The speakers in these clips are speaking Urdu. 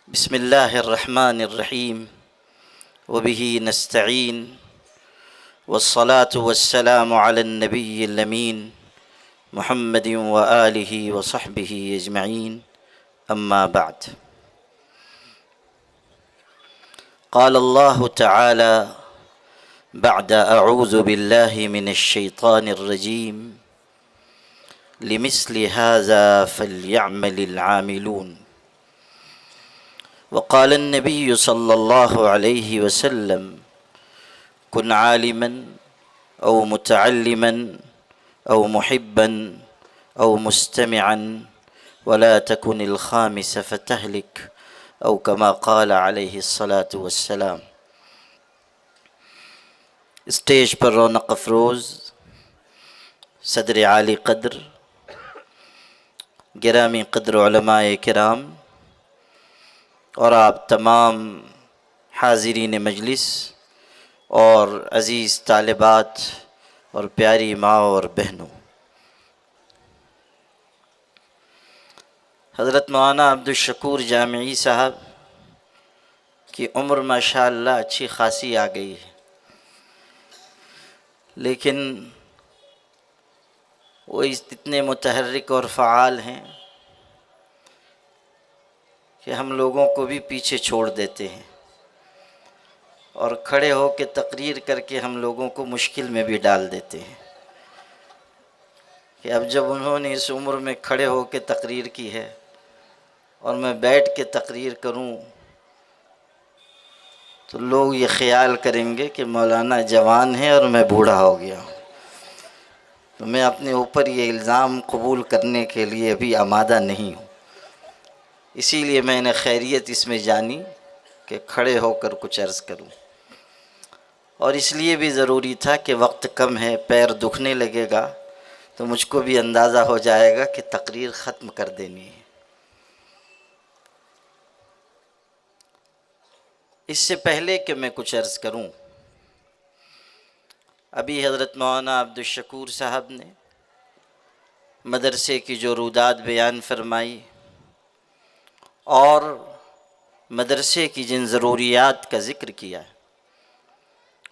بسم الله الرحمن الرحيم وبه نستعين والصلاة والسلام على النبي الأمين محمد وآله وصحبه أجمعين أما بعد. قال الله تعالى بعد أعوذ بالله من الشيطان الرجيم لمثل هذا فليعمل العاملون. وقال النبي صلى الله عليه وسلم كن عالما أو متعلما أو محبا أو مستمعا ولا تكن الخامس فتهلك أو كما قال عليه الصلاة والسلام. اسٹیج پر رونق افروز صدر عالی قدر گرامی قدر علماء کرام اور آپ تمام حاضرین مجلس اور عزیز طالبات اور پیاری ماں اور بہنوں، حضرت مولانا عبدالشکور جامعی صاحب کی عمر ماشاءاللہ اچھی خاصی آ گئی ہے، لیکن وہ اتنے متحرک اور فعال ہیں کہ ہم لوگوں کو بھی پیچھے چھوڑ دیتے ہیں اور کھڑے ہو کے تقریر کر کے ہم لوگوں کو مشکل میں بھی ڈال دیتے ہیں کہ اب جب انہوں نے اس عمر میں کھڑے ہو کے تقریر کی ہے اور میں بیٹھ کے تقریر کروں تو لوگ یہ خیال کریں گے کہ مولانا جوان ہے اور میں بوڑھا ہو گیا ہوں، تو میں اپنے اوپر یہ الزام قبول کرنے کے لیے ابھی آمادہ نہیں ہوں۔ اسی لیے میں نے خیریت اس میں جانی کہ کھڑے ہو کر کچھ عرض کروں، اور اس لیے بھی ضروری تھا کہ وقت کم ہے، پیر دکھنے لگے گا تو مجھ کو بھی اندازہ ہو جائے گا کہ تقریر ختم کر دینی ہے۔ اس سے پہلے کہ میں کچھ عرض کروں، ابھی حضرت مولانا عبدالشکور صاحب نے مدرسے کی جو روداد بیان فرمائی اور مدرسے کی جن ضروریات کا ذکر کیا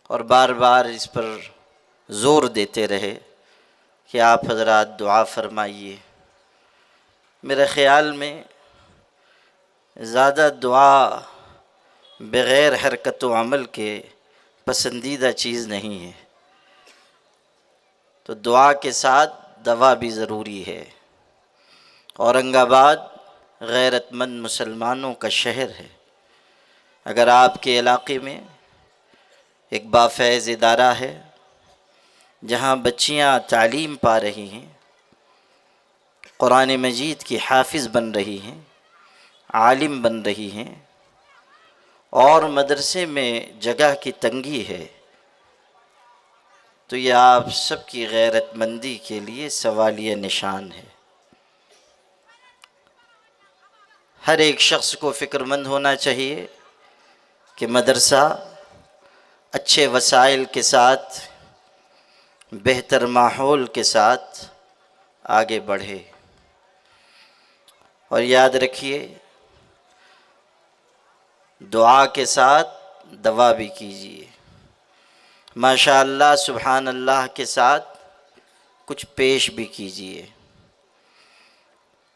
اور بار بار اس پر زور دیتے رہے کہ آپ حضرات دعا فرمائیے، میرے خیال میں زیادہ دعا بغیر حرکت و عمل کے پسندیدہ چیز نہیں ہے، تو دعا کے ساتھ دوا بھی ضروری ہے۔ اورنگ آباد غیرت مند مسلمانوں کا شہر ہے۔ اگر آپ کے علاقے میں ایک بافیض ادارہ ہے جہاں بچیاں تعلیم پا رہی ہیں، قرآن مجید کی حافظ بن رہی ہیں، عالم بن رہی ہیں، اور مدرسے میں جگہ کی تنگی ہے، تو یہ آپ سب کی غیرت مندی کے لیے سوالیہ نشان ہے۔ ہر ایک شخص کو فکر مند ہونا چاہیے کہ مدرسہ اچھے وسائل کے ساتھ، بہتر ماحول کے ساتھ آگے بڑھے، اور یاد رکھیے دعا کے ساتھ دوا بھی کیجیے، ماشاء اللہ سبحان اللہ کے ساتھ کچھ پیش بھی کیجیے۔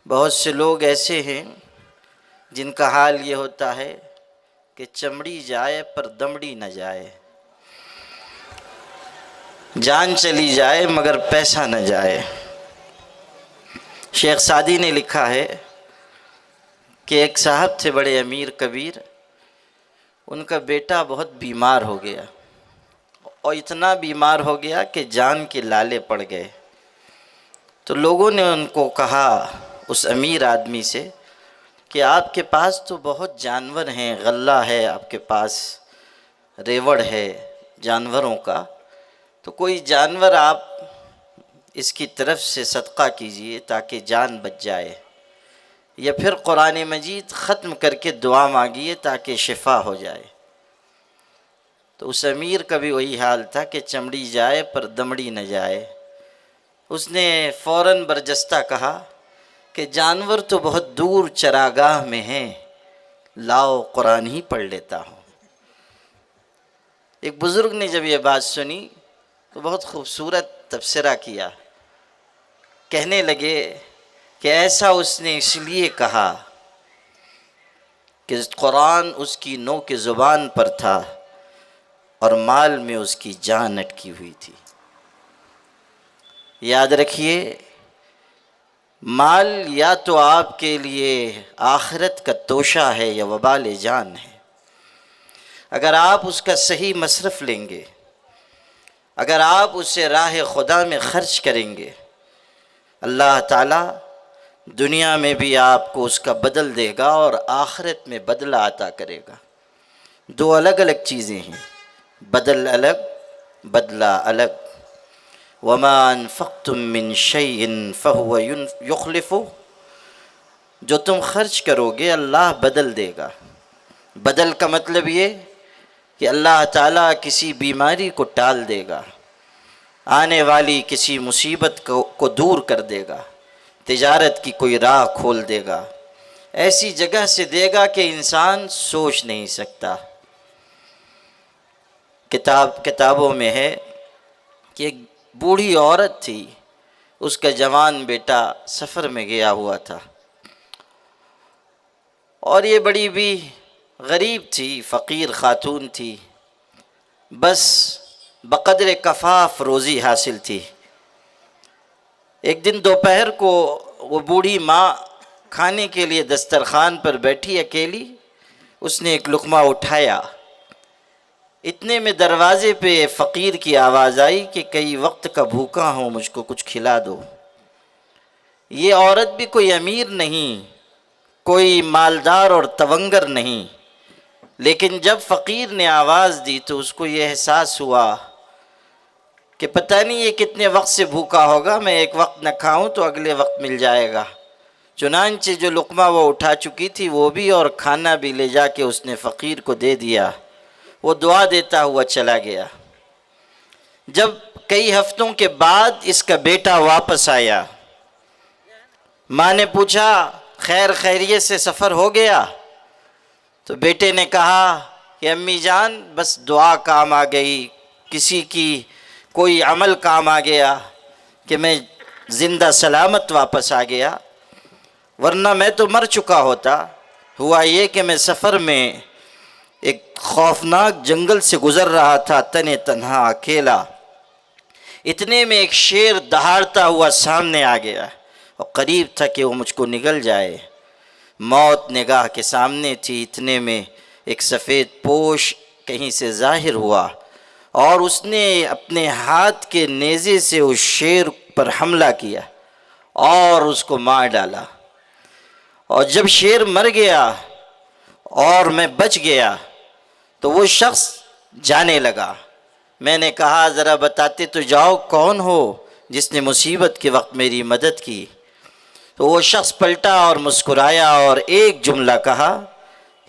بہت سے لوگ ایسے ہیں جن کا حال یہ ہوتا ہے کہ چمڑی جائے پر دمڑی نہ جائے، جان چلی جائے مگر پیسہ نہ جائے۔ شیخ سعدی نے لکھا ہے کہ ایک صاحب تھے بڑے امیر کبیر، ان کا بیٹا بہت بیمار ہو گیا، اور اتنا بیمار ہو گیا کہ جان کے لالے پڑ گئے، تو لوگوں نے ان کو کہا، اس امیر آدمی سے، کہ آپ کے پاس تو بہت جانور ہیں، غلہ ہے آپ کے پاس، ریوڑ ہے جانوروں کا، تو کوئی جانور آپ اس کی طرف سے صدقہ کیجئے تاکہ جان بچ جائے، یا پھر قرآن مجید ختم کر کے دعا مانگیے تاکہ شفا ہو جائے۔ تو اس امیر کا بھی وہی حال تھا کہ چمڑی جائے پر دمڑی نہ جائے۔ اس نے فوراً برجستہ کہا کہ جانور تو بہت دور چراگاہ میں ہیں، لاؤ قرآن ہی پڑھ لیتا ہوں۔ ایک بزرگ نے جب یہ بات سنی تو بہت خوبصورت تبصرہ کیا، کہنے لگے کہ ایسا اس نے اس لیے کہا کہ قرآن اس کی نو کی زبان پر تھا اور مال میں اس کی جان اٹکی ہوئی تھی۔ یاد رکھیے، مال یا تو آپ کے لیے آخرت کا توشہ ہے یا وبال جان ہے۔ اگر آپ اس کا صحیح مصرف لیں گے، اگر آپ اسے راہ خدا میں خرچ کریں گے، اللہ تعالیٰ دنیا میں بھی آپ کو اس کا بدل دے گا اور آخرت میں بدلہ عطا کرے گا۔ دو الگ الگ چیزیں ہیں، بدل الگ، بدلہ الگ۔ وَمَا أَنفَقْتُم مِّن شَيْءٍ فَهُوَ يُخْلِفُهُ، جو تم خرچ کرو گے اللہ بدل دے گا۔ بدل کا مطلب یہ کہ اللہ تعالیٰ کسی بیماری کو ٹال دے گا، آنے والی کسی مصیبت کو دور کر دے گا، تجارت کی کوئی راہ کھول دے گا، ایسی جگہ سے دے گا کہ انسان سوچ نہیں سکتا۔ کتابوں میں ہے کہ ایک بوڑھی عورت تھی، اس کا جوان بیٹا سفر میں گیا ہوا تھا، اور یہ بڑی بھی غریب تھی، فقیر خاتون تھی، بس بقدر کفاف روزی حاصل تھی۔ ایک دن دوپہر کو وہ بوڑھی ماں کھانے کے لیے دسترخوان پر بیٹھی اکیلی، اس نے ایک لقمہ اٹھایا، اتنے میں دروازے پہ فقیر کی آواز آئی کہ کئی وقت کا بھوکا ہوں، مجھ کو کچھ کھلا دو۔ یہ عورت بھی کوئی امیر نہیں، کوئی مالدار اور تونگر نہیں، لیکن جب فقیر نے آواز دی تو اس کو یہ احساس ہوا کہ پتہ نہیں یہ کتنے وقت سے بھوکا ہوگا، میں ایک وقت نہ کھاؤں تو اگلے وقت مل جائے گا۔ چنانچہ جو لقمہ وہ اٹھا چکی تھی وہ بھی اور کھانا بھی لے جا کے اس نے فقیر کو دے دیا، وہ دعا دیتا ہوا چلا گیا۔ جب کئی ہفتوں کے بعد اس کا بیٹا واپس آیا، ماں نے پوچھا خیر خیریت سے سفر ہو گیا؟ تو بیٹے نے کہا کہ امی جان بس دعا کام آ گئی، کسی کی کوئی عمل کام آ گیا کہ میں زندہ سلامت واپس آ گیا، ورنہ میں تو مر چکا ہوتا۔ ہوا یہ کہ میں سفر میں ایک خوفناک جنگل سے گزر رہا تھا، تنے تنہا اکیلا، اتنے میں ایک شیر دہاڑتا ہوا سامنے آ گیا اور قریب تھا کہ وہ مجھ کو نگل جائے۔ موت نگاہ کے سامنے تھی، اتنے میں ایک سفید پوش کہیں سے ظاہر ہوا اور اس نے اپنے ہاتھ کے نیزے سے اس شیر پر حملہ کیا اور اس کو مار ڈالا، اور جب شیر مر گیا اور میں بچ گیا تو وہ شخص جانے لگا۔ میں نے کہا ذرا بتاتے تو جاؤ کون ہو جس نے مصیبت کے وقت میری مدد کی؟ تو وہ شخص پلٹا اور مسکرایا اور ایک جملہ کہا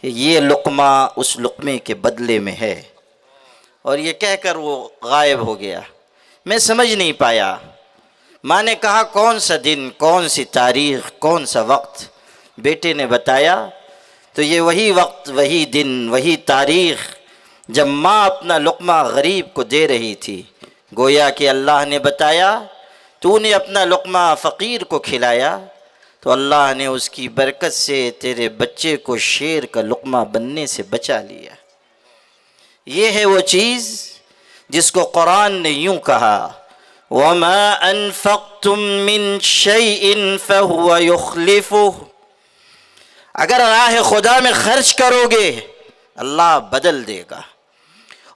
کہ یہ لقمہ اس لقمے کے بدلے میں ہے، اور یہ کہہ کر وہ غائب ہو گیا۔ میں سمجھ نہیں پایا۔ ماں نے کہا کون سا دن، کون سی تاریخ، کون سا وقت؟ بیٹے نے بتایا تو یہ وہی وقت، وہی دن، وہی تاریخ جب ماں اپنا لقمہ غریب کو دے رہی تھی۔ گویا کہ اللہ نے بتایا تو نے اپنا لقمہ فقیر کو کھلایا تو اللہ نے اس کی برکت سے تیرے بچے کو شیر کا لقمہ بننے سے بچا لیا۔ یہ ہے وہ چیز جس کو قرآن نے یوں کہا وَمَا أَنفَقْتُم مِّن شَيْءٍ فَهُوَ يُخْلِفُهُ، اگر راہ خدا میں خرچ کرو گے اللہ بدل دے گا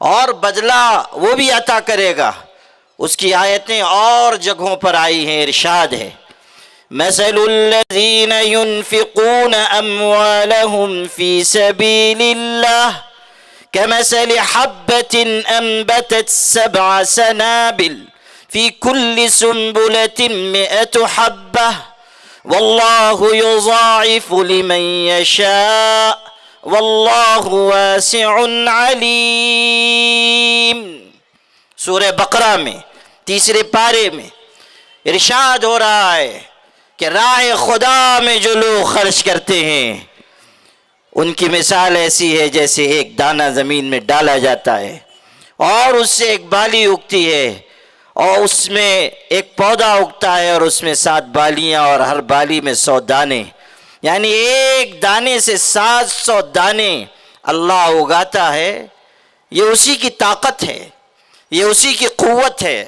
اور بدلہ وہ بھی عطا کرے گا۔ اس کی آیتیں اور جگہوں پر آئی ہیں، ارشاد ہے مَثَلُ الَّذِينَ يُنْفِقُونَ أَمْوَالَهُمْ فِي سَبِيلِ اللَّهِ كَمَثَلِ حَبَّةٍ أَنبَتَتْ 7 سَنَابِلَ فِي كُلِّ سُنبُلَةٍ 100 حَبَّةٍ وَاللَّهُ يُضَاعِفُ لِمَن يَشَاءُ وَاللَّهُ وَاسِعٌ عَلِيمٌ۔ سورہ بقرہ میں 3 پارے میں ارشاد ہو رہا ہے کہ راہ خدا میں جو لوگ خرچ کرتے ہیں ان کی مثال ایسی ہے جیسے ایک دانہ زمین میں ڈالا جاتا ہے اور اس سے ایک بالی اگتی ہے، اور اس میں ایک پودا اگتا ہے اور اس میں 7 بالیاں اور ہر بالی میں 100 دانے، یعنی ایک دانے سے 700 دانے اللہ اگاتا ہے۔ یہ اسی کی طاقت ہے، یہ اسی کی قوت ہے۔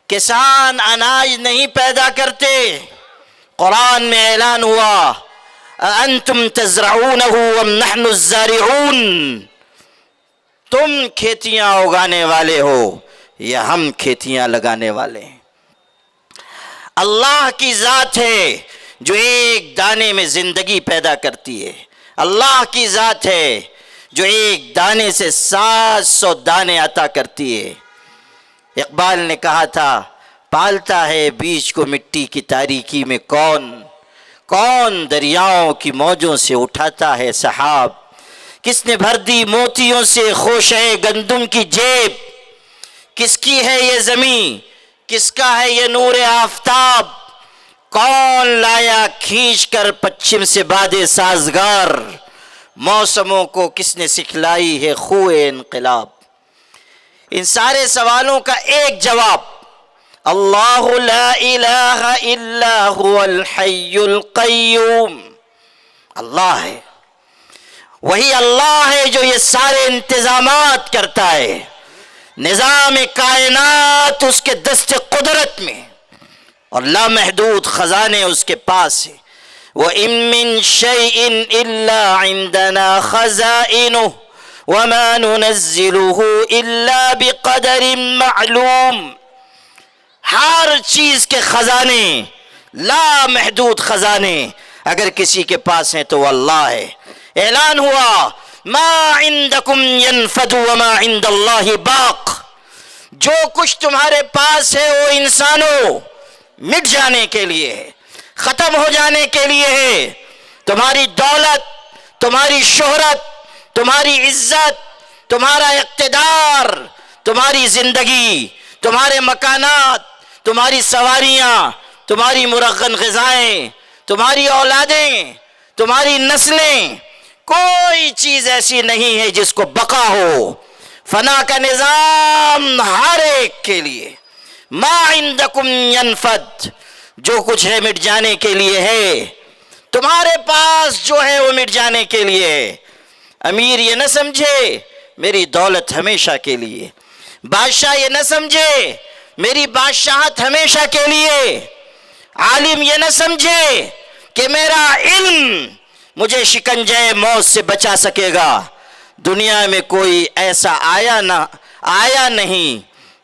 کسان اناج نہیں پیدا کرتے، قرآن میں اعلان ہوا أَأَنْتُمْ تَزْرَعُونَهُ أَمْ نَحْنُ الزَّارِعُونَ، تم کھیتیاں اگانے والے ہو یا ہم کھیتیاں لگانے والے ہیں۔ اللہ کی ذات ہے جو ایک دانے میں زندگی پیدا کرتی ہے، اللہ کی ذات ہے جو ایک دانے سے 700 دانے عطا کرتی ہے۔ اقبال نے کہا تھا، پالتا ہے بیج کو مٹی کی تاریکی میں کون، کون دریاؤں کی موجوں سے اٹھاتا ہے سحاب، کس نے بھر دی موتیوں سے خوشے گندم کی جیب، کس کی ہے یہ زمین، کس کا ہے یہ نور آفتاب، کون لایا کھینچ کر پچھم سے باد سازگار، موسموں کو کس نے سکھلائی ہے خوئے انقلاب۔ ان سارے سوالوں کا ایک جواب، اللہ لا الہ الا هو الحی القیوم، اللہ ہے، وہی اللہ ہے جو یہ سارے انتظامات کرتا ہے، نظام کائنات اس کے دست قدرت میں اور لامحدود خزانے اس کے پاس ہیں۔ وَإِن مِّن شَيْءٍ إِلَّا عِندَنَا خَزَائِنُهُ وَمَا نُنَزِّلُهُ إِلَّا بِقَدَرٍ مَّعْلُومٍ، ہر چیز کے خزانے، لامحدود خزانے اگر کسی کے پاس ہیں تو وہ اللہ ہے۔ اعلان ہوا ما عندکم ینفد وما عند اللہ باق، جو کچھ تمہارے پاس ہے وہ انسانوں مٹ جانے کے لیے ہے، ختم ہو جانے کے لیے ہے۔ تمہاری دولت، تمہاری شہرت، تمہاری عزت، تمہارا اقتدار، تمہاری زندگی، تمہارے مکانات، تمہاری سواریاں، تمہاری مرغن غذائیں، تمہاری اولادیں، تمہاری نسلیں، کوئی چیز ایسی نہیں ہے جس کو بقا ہو۔ فنا کا نظام ہر ایک کے لیے، ما عندکم ینفد، جو کچھ ہے مٹ جانے کے لیے ہے، تمہارے پاس جو ہے وہ مٹ جانے کے لیے ہے۔ امیر یہ نہ سمجھے میری دولت ہمیشہ کے لیے، بادشاہ یہ نہ سمجھے میری بادشاہت ہمیشہ کے لیے، عالم یہ نہ سمجھے کہ میرا علم مجھے شکنجے موت سے بچا سکے گا۔ دنیا میں کوئی ایسا آیا نہیں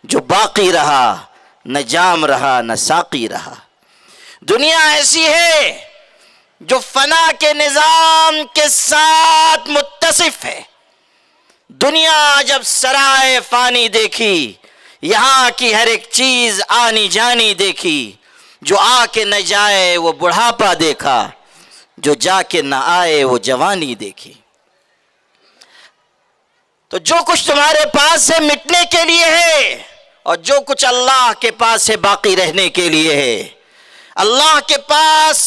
جو باقی رہا، نہ جام رہا نہ ساقی رہا۔ دنیا ایسی ہے جو فنا کے نظام کے ساتھ متصف ہے۔ دنیا جب سرائے فانی دیکھی، یہاں کی ہر ایک چیز آنی جانی دیکھی، جو آ کے نہ جائے وہ بڑھاپا دیکھا، جو جا کے نہ آئے وہ جوانی دیکھی۔ تو جو کچھ تمہارے پاس ہے مٹنے کے لیے ہے، اور جو کچھ اللہ کے پاس ہے باقی رہنے کے لیے ہے۔ اللہ کے پاس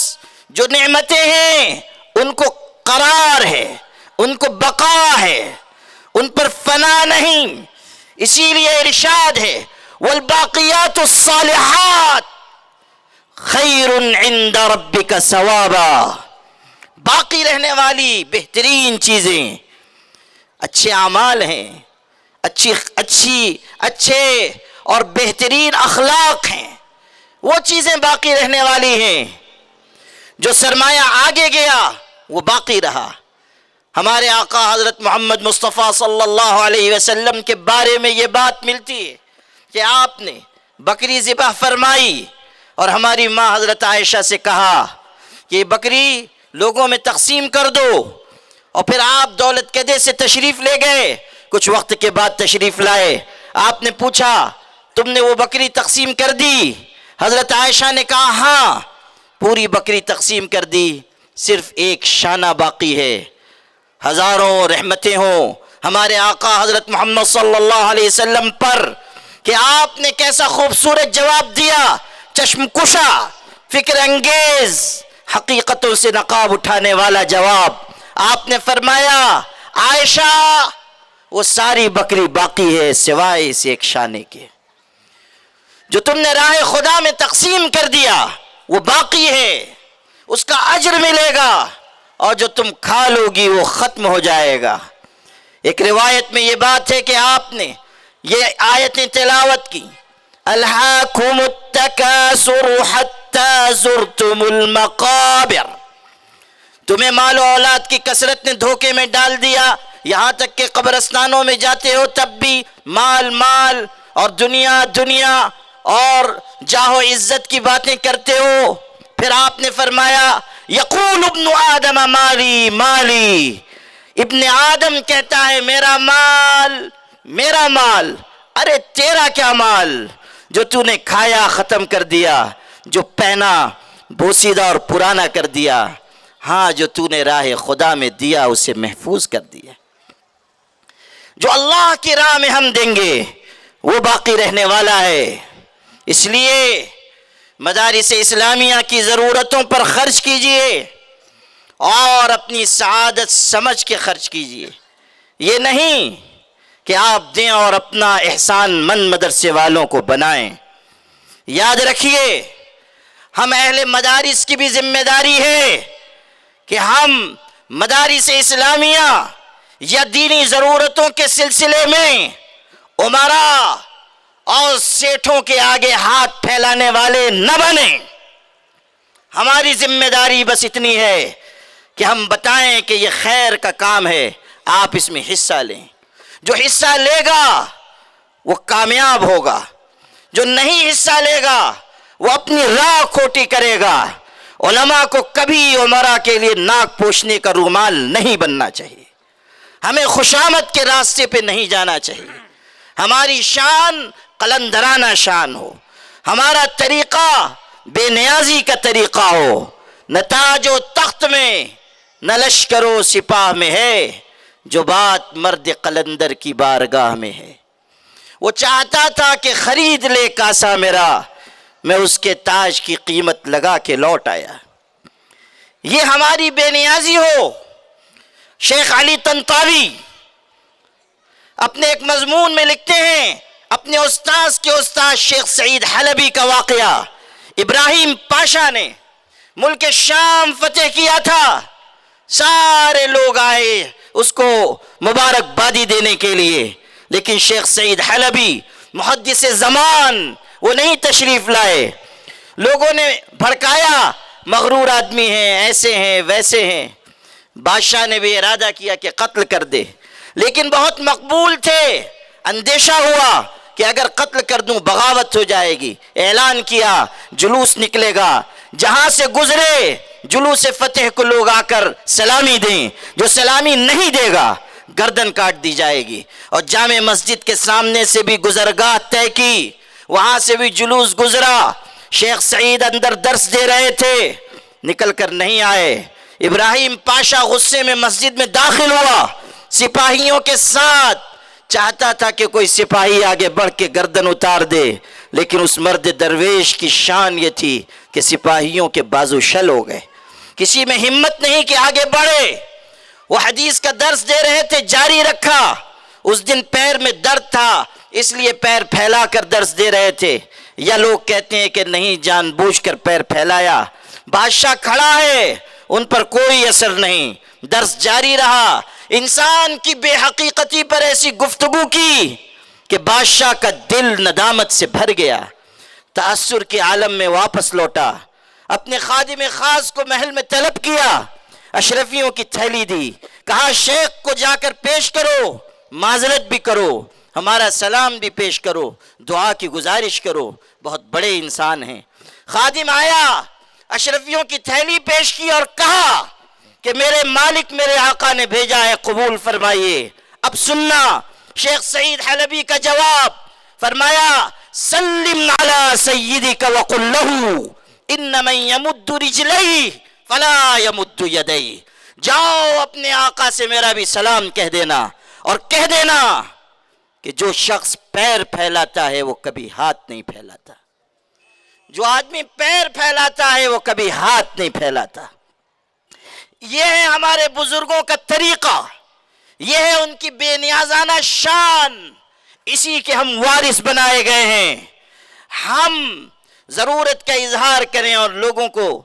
جو نعمتیں ہیں ان کو قرار ہے، ان کو بقا ہے، ان پر فنا نہیں۔ اسی لیے ارشاد ہے والباقیات الصالحات خیر عند ربک ثوابا، باقی رہنے والی بہترین چیزیں اچھے اعمال ہیں، اچھے اور بہترین اخلاق ہیں، وہ چیزیں باقی رہنے والی ہیں۔ جو سرمایہ آگے گیا وہ باقی رہا۔ ہمارے آقا حضرت محمد مصطفیٰ صلی اللہ علیہ وسلم کے بارے میں یہ بات ملتی ہے کہ آپ نے بکری ذبح فرمائی اور ہماری ماں حضرت عائشہ سے کہا کہ یہ بکری لوگوں میں تقسیم کر دو، اور پھر آپ دولت قدے سے تشریف لے گئے۔ کچھ وقت کے بعد تشریف لائے، آپ نے پوچھا تم نے وہ بکری تقسیم کر دی؟ حضرت عائشہ نے کہا ہاں، پوری بکری تقسیم کر دی، صرف ایک شانہ باقی ہے۔ ہزاروں رحمتیں ہوں ہمارے آقا حضرت محمد صلی اللہ علیہ وسلم پر کہ آپ نے کیسا خوبصورت جواب دیا، چشم کشا، فکر انگیز، حقیقتوں سے نقاب اٹھانے والا جواب۔ آپ نے فرمایا عائشہ وہ ساری بکری باقی ہے سوائے اس ایک شانے کے، جو تم نے راہ خدا میں تقسیم کر دیا وہ باقی ہے، اس کا اجر ملے گا، اور جو تم کھا لو گی وہ ختم ہو جائے گا۔ ایک روایت میں یہ بات ہے کہ آپ نے یہ آیتیں تلاوت کی، الہاکم التکاثر حتی زرتم المقابر، تمہیں مال و اولاد کی کثرت نے دھوکے میں ڈال دیا، یہاں تک کہ قبرستانوں میں جاتے ہو تب بھی مال مال اور دنیا دنیا اور جاہ و عزت کی باتیں کرتے ہو۔ پھر آپ نے فرمایا یقول ابن آدم مالی مالی، ابن آدم کہتا ہے میرا مال میرا مال۔ ارے تیرا کیا مال جو تو نے کھایا ختم کر دیا، جو پہنا بوسیدہ اور پرانا کر دیا، ہاں جو تو نے راہ خدا میں دیا اسے محفوظ کر دیا۔ جو اللہ کی راہ میں ہم دیں گے وہ باقی رہنے والا ہے۔ اس لیے مدارس اسلامیہ کی ضرورتوں پر خرچ کیجئے اور اپنی سعادت سمجھ کے خرچ کیجئے، یہ نہیں کہ آپ دیں اور اپنا احسان مند مدرسے والوں کو بنائیں۔ یاد رکھیے ہم اہل مدارس کی بھی ذمہ داری ہے کہ ہم مدارس اسلامیہ یا دینی ضرورتوں کے سلسلے میں امراء اور سیٹھوں کے آگے ہاتھ پھیلانے والے نہ بنیں۔ ہماری ذمہ داری بس اتنی ہے کہ ہم بتائیں کہ یہ خیر کا کام ہے، آپ اس میں حصہ لیں۔ جو حصہ لے گا وہ کامیاب ہوگا، جو نہیں حصہ لے گا وہ اپنی راہ کھوٹی کرے گا۔ علماء کو کبھی امراء کے لیے ناک پوچھنے کا رومال نہیں بننا چاہیے، ہمیں خوشامد کے راستے پہ نہیں جانا چاہیے، ہماری شان قلندرانہ شان ہو، ہمارا طریقہ بے نیازی کا طریقہ ہو، نہ تاج و تخت میں نہ لشکر و سپاہ میں ہے، جو بات مرد قلندر کی بارگاہ میں ہے۔ وہ چاہتا تھا کہ خرید لے کاسا میرا، میں اس کے تاج کی قیمت لگا کے لوٹ آیا۔ یہ ہماری بے نیازی ہو۔ شیخ علی طنطاوی اپنے ایک مضمون میں لکھتے ہیں اپنے استاذ کے استاذ شیخ سعید حلبی کا واقعہ، ابراہیم پاشا نے ملک شام فتح کیا تھا، سارے لوگ آئے اس کو مبارکبادی دینے کے لیے، لیکن شیخ سعید حلبی محدث زمان وہ نہیں تشریف لائے۔ لوگوں نے بھڑکایا مغرور آدمی ہیں، ایسے ہیں ویسے ہیں۔ بادشاہ نے بھی ارادہ کیا کہ قتل کر دے، لیکن بہت مقبول تھے، اندیشہ ہوا کہ اگر قتل کر دوں بغاوت ہو جائے گی۔ اعلان کیا جلوس نکلے گا، جہاں سے گزرے جلوس فتح کو لوگ آ کر سلامی دیں، جو سلامی نہیں دے گا گردن کاٹ دی جائے گی۔ اور جامع مسجد کے سامنے سے بھی گزرگاہ طے کی، وہاں سے بھی جلوس گزرا۔ شیخ سعید اندر درس دے رہے تھے، نکل کر نہیں آئے۔ ابراہیم پاشا غصے میں مسجد میں داخل ہوا سپاہیوں کے ساتھ، چاہتا تھا کہ کوئی سپاہی آگے بڑھ کے گردن اتار دے، لیکن اس مرد درویش کی شان یہ تھی کہ سپاہیوں کے بازو شل ہو گئے، کسی میں ہمت نہیں کہ آگے بڑھے۔ وہ حدیث کا درس دے رہے تھے، جاری رکھا۔ اس دن پیر میں درد تھا اس لیے پیر پھیلا کر درس دے رہے تھے، یا لوگ کہتے ہیں کہ نہیں جان بوجھ کر پیر پھیلایا۔ بادشاہ کھڑا ہے، ان پر کوئی اثر نہیں، درس جاری رہا۔ انسان کی بے حقیقتی پر ایسی گفتگو کی کہ بادشاہ کا دل ندامت سے بھر گیا، تأثر کے عالم میں واپس لوٹا، اپنے خادم خاص کو محل میں طلب کیا، اشرفیوں کی تھیلی دی، کہا شیخ کو جا کر پیش کرو، معذرت بھی کرو، ہمارا سلام بھی پیش کرو، دعا کی گزارش کرو، بہت بڑے انسان ہیں۔ خادم آیا، اشرفیوں کی تھیلی پیش کی اور کہا کہ میرے مالک میرے آقا نے بھیجا ہے، قبول فرمائیے۔ اب سننا شیخ سعید حلبی کا جواب، فرمایا سلم علی سیدک وقل لہ ان من یمد رجلیہ فلا یمد یدیہ، جاؤ اپنے آقا سے میرا بھی سلام کہہ دینا، اور کہہ دینا کہ جو شخص پیر پھیلاتا ہے وہ کبھی ہاتھ نہیں پھیلاتا، جو آدمی پیر پھیلاتا ہے وہ کبھی ہاتھ نہیں پھیلاتا۔ یہ ہے ہمارے بزرگوں کا طریقہ، یہ ہے ان کی بے نیازانہ شان، اسی کے ہم وارث بنائے گئے ہیں۔ ہم ضرورت کا اظہار کریں اور لوگوں کو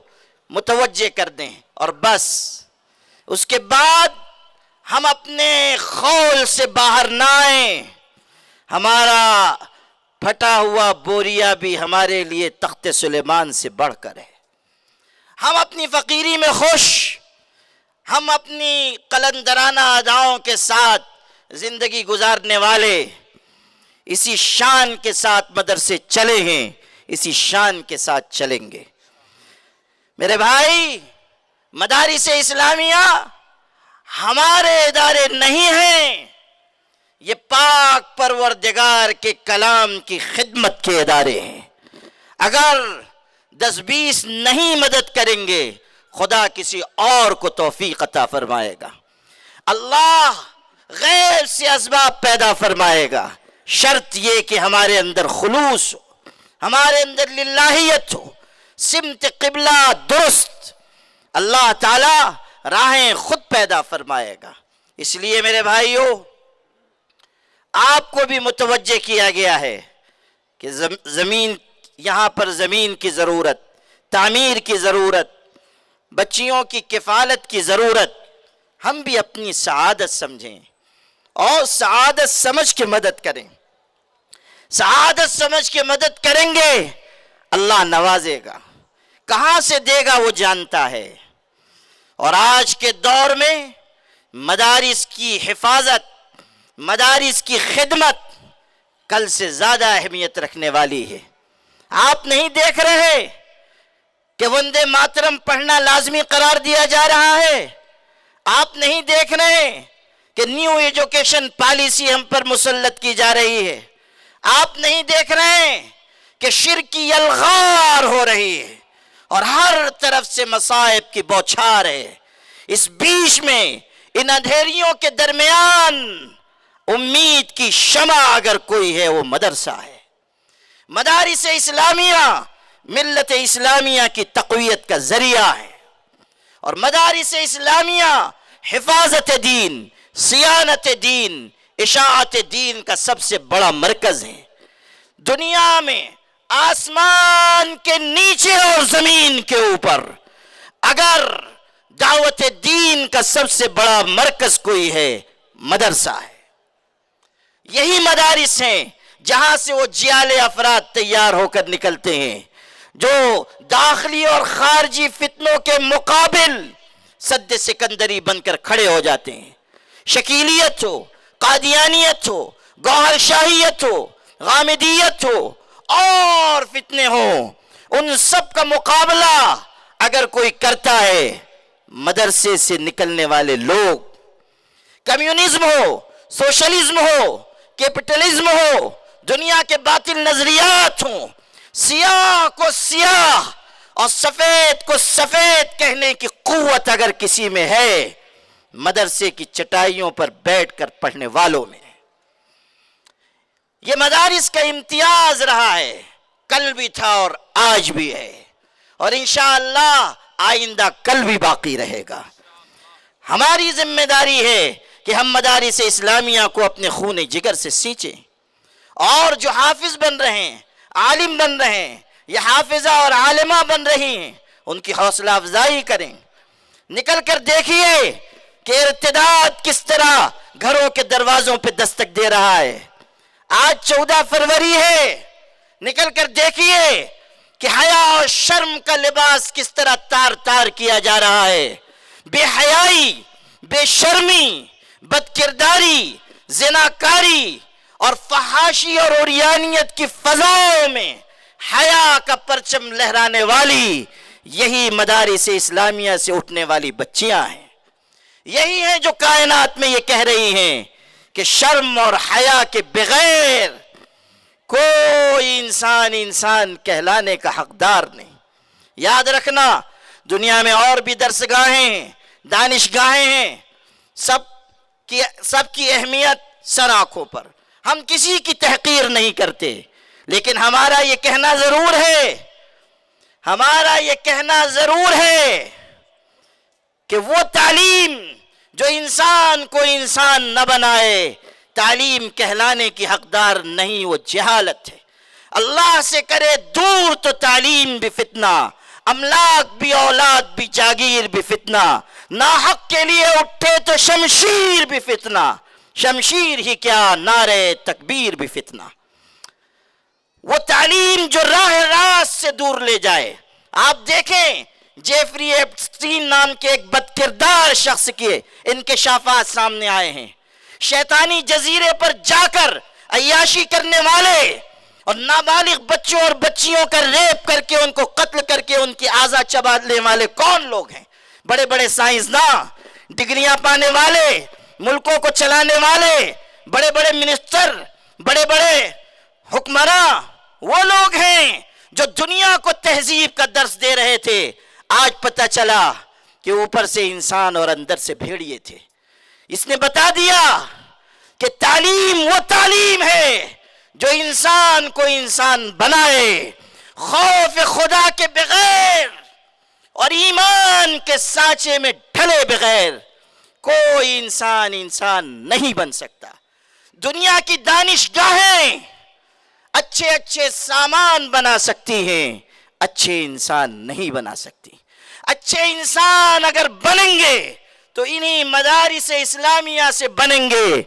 متوجہ کر دیں اور بس، اس کے بعد ہم اپنے خول سے باہر نہ آئیں۔ ہمارا پھٹا ہوا بوریا بھی ہمارے لیے تخت سلیمان سے بڑھ کر ہے۔ ہم اپنی فقیری میں خوش، ہم اپنی قلندرانہ اداؤں کے ساتھ زندگی گزارنے والے اسی شان کے ساتھ مدرسے چلے ہیں، اسی شان کے ساتھ چلیں گے۔ میرے بھائی، مدارس اسلامیہ ہمارے ادارے نہیں ہیں، یہ پاک پروردگار کے کلام کی خدمت کے ادارے ہیں۔ اگر 10-20 نہیں مدد کریں گے، خدا کسی اور کو توفیق عطا فرمائے گا، اللہ غیب سے اسباب پیدا فرمائے گا، شرط یہ کہ ہمارے اندر خلوص ہو، ہمارے اندر للہیت ہو، سمت قبلہ درست، اللہ تعالی راہیں خود پیدا فرمائے گا۔ اس لیے میرے بھائیو، آپ کو بھی متوجہ کیا گیا ہے کہ زمین، یہاں پر زمین کی ضرورت، تعمیر کی ضرورت، بچیوں کی کفالت کی ضرورت، ہم بھی اپنی سعادت سمجھیں اور سعادت سمجھ کے مدد کریں۔ سعادت سمجھ کے مدد کریں گے، اللہ نوازے گا، کہاں سے دے گا وہ جانتا ہے۔ اور آج کے دور میں مدارس کی حفاظت، مدارس کی خدمت کل سے زیادہ اہمیت رکھنے والی ہے۔ آپ نہیں دیکھ رہے کہ وندے ماترم پڑھنا لازمی قرار دیا جا رہا ہے؟ آپ نہیں دیکھ رہے کہ نیو ایجوکیشن پالیسی ہم پر مسلط کی جا رہی ہے؟ آپ نہیں دیکھ رہے کہ شرک کی یلغار ہو رہی ہے اور ہر طرف سے مصائب کی بوچھار ہے؟ اس بیچ میں ان اندھیریوں کے درمیان امید کی شمع اگر کوئی ہے، وہ مدرسہ ہے۔ مدارس اسلامیہ ملت اسلامیہ کی تقویت کا ذریعہ ہے، اور مدارس اسلامیہ حفاظت دین، صیانت دین، اشاعت دین کا سب سے بڑا مرکز ہے۔ دنیا میں آسمان کے نیچے اور زمین کے اوپر اگر دعوت دین کا سب سے بڑا مرکز کوئی ہے، مدرسہ ہے۔ یہی مدارس ہیں جہاں سے وہ جیال افراد تیار ہو کر نکلتے ہیں جو داخلی اور خارجی فتنوں کے مقابل سد سکندری بن کر کھڑے ہو جاتے ہیں۔ شکیلیت ہو، قادیانیت ہو، گوہر شاہیت ہو، غامدیت ہو اور فتنے ہوں، ان سب کا مقابلہ اگر کوئی کرتا ہے، مدرسے سے نکلنے والے لوگ، کمیونزم ہو، سوشلزم ہو، کیپٹلزم ہو، دنیا کے باطل نظریات ہوں، سیاہ کو سیاہ اور سفید کو سفید کہنے کی قوت اگر کسی میں ہے، مدرسے کی چٹائیوں پر بیٹھ کر پڑھنے والوں میں۔ یہ مدارس کا امتیاز رہا ہے، کل بھی تھا اور آج بھی ہے، اور انشاءاللہ آئندہ کل بھی باقی رہے گا۔ ہماری ذمہ داری ہے کہ ہم مدارس اسلامیہ کو اپنے خون جگر سے سینچیں، اور جو حافظ بن رہے ہیں، عالم بن رہے ہیں، یا حافظہ اور عالمہ بن رہی ہیں، ان کی حوصلہ افزائی کریں۔ نکل کر دیکھیے کہ ارتداد کس طرح گھروں کے دروازوں پہ دستک دے رہا ہے۔ آج 14 فروری ہے، نکل کر دیکھیے کہ حیا اور شرم کا لباس کس طرح تار تار کیا جا رہا ہے۔ بے حیائی، بے شرمی، بدکرداری، زناکاری اور فحاشی اور عریانیت کی فضاؤں میں حیا کا پرچم لہرانے والی یہی مدارس اسلامیہ سے اٹھنے والی بچیاں ہیں۔ یہی ہیں جو کائنات میں یہ کہہ رہی ہیں کہ شرم اور حیا کے بغیر کوئی انسان کہلانے کا حقدار نہیں۔ یاد رکھنا، دنیا میں اور بھی درسگاہیں ہیں، دانشگاہیں ہیں، سب کی اہمیت سر آنکھوں پر۔ ہم کسی کی تحقیر نہیں کرتے، لیکن ہمارا یہ کہنا ضرور ہے، کہ وہ تعلیم جو انسان کو انسان نہ بنائے تعلیم کہلانے کی حقدار نہیں، وہ جہالت ہے۔ اللہ سے کرے دور تو تعلیم بھی فتنہ، املاک بھی اولاد بھی جاگیر بھی فتنہ، ناحق کے لیے اٹھے تو شمشیر بھی فتنہ، شمشیر ہی کیا نعرے تکبیر بھی فتنہ۔ وہ تعلیم جو راہ راست سے دور لے جائے۔ آپ دیکھیں جیفری ایپسٹین نام کے ایک بد کردار شخص کے انکشافات سامنے آئے ہیں۔ شیطانی جزیرے پر جا کر عیاشی کرنے والے اور نابالغ بچوں اور بچیوں کا ریپ کر کے ان کو قتل کر کے ان کی اعضاء چبانے والے کون لوگ ہیں؟ بڑے بڑے سائنسداں، ڈگریاں پانے والے، ملکوں کو چلانے والے، بڑے بڑے منسٹر، بڑے بڑے حکمراں، وہ لوگ ہیں جو دنیا کو تہذیب کا درس دے رہے تھے۔ آج پتہ چلا کہ اوپر سے انسان اور اندر سے بھیڑیے تھے۔ اس نے بتا دیا کہ تعلیم وہ تعلیم ہے جو انسان کو انسان بنائے، خوف خدا کے بغیر اور ایمان کے سانچے میں ڈھلے بغیر کوئی انسان نہیں بن سکتا۔ دنیا کی دانشگاہیں اچھے اچھے سامان بنا سکتی ہیں، اچھے انسان نہیں بنا سکتی۔ اچھے انسان اگر بنیں گے تو انہی مدارس اسلامیہ سے بنیں گے۔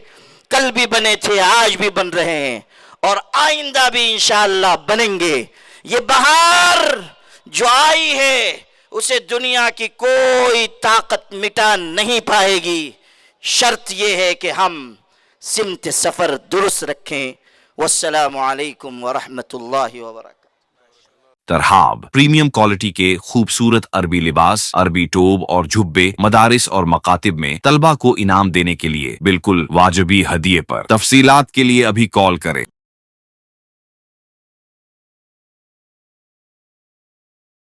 کل بھی بنے تھے، آج بھی بن رہے ہیں اور آئندہ بھی انشاءاللہ بنیں گے۔ یہ بہار جو آئی ہے اسے دنیا کی کوئی طاقت مٹا نہیں پائے گی۔ شرط یہ ہے کہ ہم سمت سفر درست رکھیں۔ والسلام علیکم ورحمۃ اللہ وبرکاتہ۔ ترحاب پریمیم کوالٹی کے خوبصورت عربی لباس، عربی ٹوب اور جھبے مدارس اور مکاتب میں طلبہ کو انعام دینے کے لیے بالکل واجبی ہدیے پر۔ تفصیلات کے لیے ابھی کال کریں۔